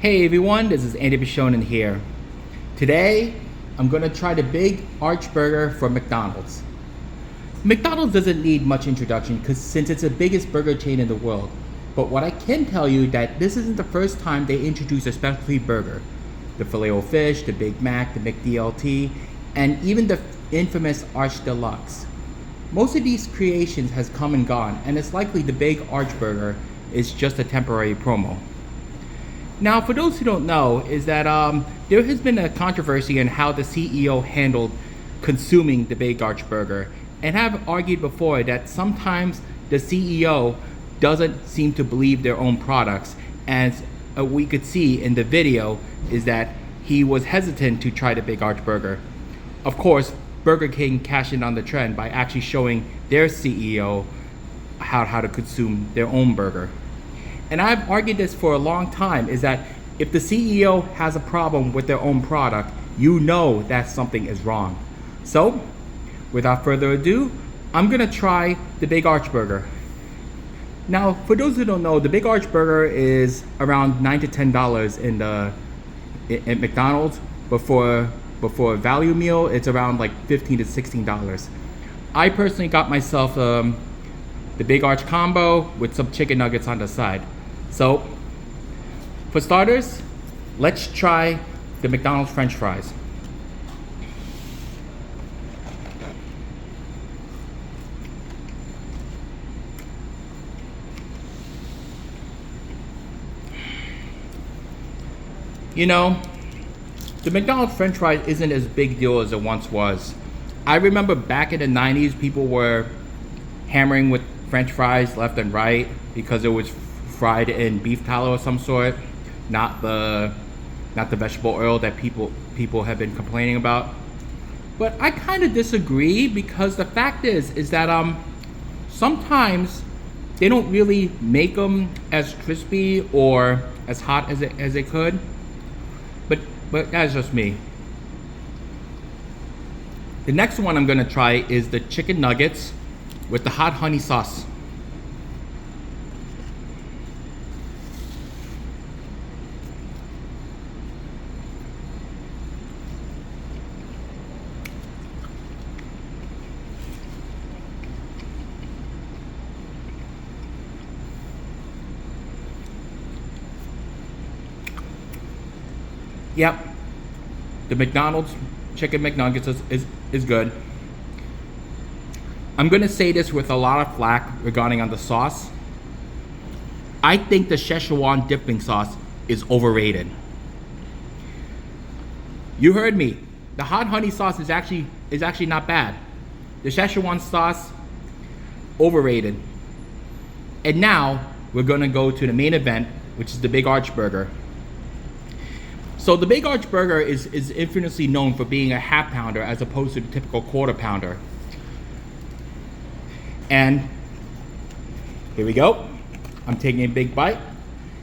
Hey everyone, this is Antibishonen here. Today, I'm gonna try the Big Arxh Burger from McDonald's. McDonald's doesn't need much introduction since it's the biggest burger chain in the world. But what I can tell you that this isn't the first time they introduced a specialty burger. The Filet-O-Fish, the Big Mac, the McDLT, and even the infamous Arxh Deluxe. Most of these creations has come and gone, and it's likely the Big Arxh Burger is just a temporary promo. Now, for those who don't know, is that there has been a controversy on how the CEO handled consuming the Big Arxh Burger, and have argued before that sometimes the CEO doesn't seem to believe their own products, as we could see in the video is that he was hesitant to try the Big Arxh Burger. Of course, Burger King cashed in on the trend by actually showing their CEO how to consume their own burger. And I've argued this for a long time, is that if the CEO has a problem with their own product, you know that something is wrong. So, without further ado, I'm gonna try the Big Arxh Burger. Now, for those who don't know, the Big Arxh Burger is around $9 to $10 in McDonald's. Before a value meal, it's around like $15 to $16. I personally got myself the Big Arxh combo with some chicken nuggets on the side. So, for starters, let's try the McDonald's French fries. You know, the McDonald's French fries isn't as big deal as it once was. I remember back in the 90s, people were hammering with French fries left and right because it was fried in beef tallow of some sort, not the vegetable oil that people have been complaining about. But I kind of disagree, because the fact is that sometimes they don't really make them as crispy or as hot as they could. But that's just me. The next one I'm gonna try is the chicken nuggets with the hot honey sauce. Yep, the McDonald's chicken McNuggets is good. I'm gonna say this with a lot of flack regarding on the sauce. I think the Szechuan dipping sauce is overrated. You heard me. The hot honey sauce is actually not bad. The Szechuan sauce, overrated. And now we're gonna go to the main event, which is the Big Arxh Burger. So the Big Arxh Burger is infamously known for being a half pounder as opposed to the typical quarter pounder. And here we go. I'm taking a big bite,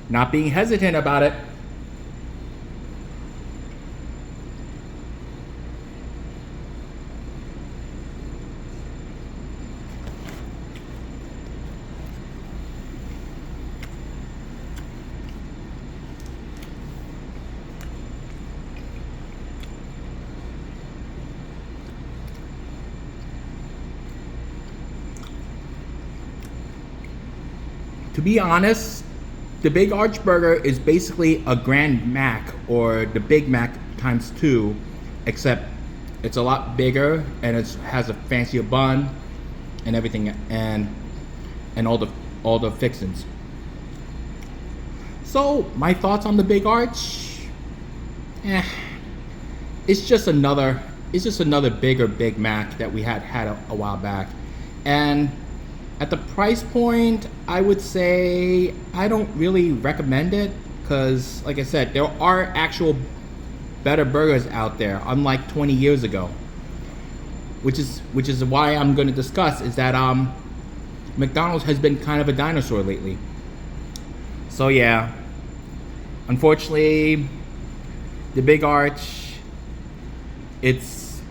not being hesitant about it. To be honest, the Big Arxh Burger is basically a Grand Mac, or the Big Mac times 2, except it's a lot bigger and it has a fancier bun and everything, and all the fixings. So my thoughts on the Big Arxh, it's just another bigger Big Mac that we had a while back. And at the price point, I would say I don't really recommend it, because like I said, there are actual better burgers out there, unlike 20 years ago. Which is why I'm going to discuss is that McDonald's has been kind of a dinosaur lately. So yeah, unfortunately, the Big Arxh, it's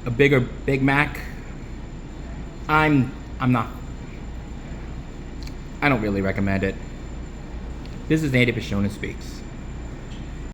a bigger Big Mac. I don't really recommend it. This is Antibishonen Speaks.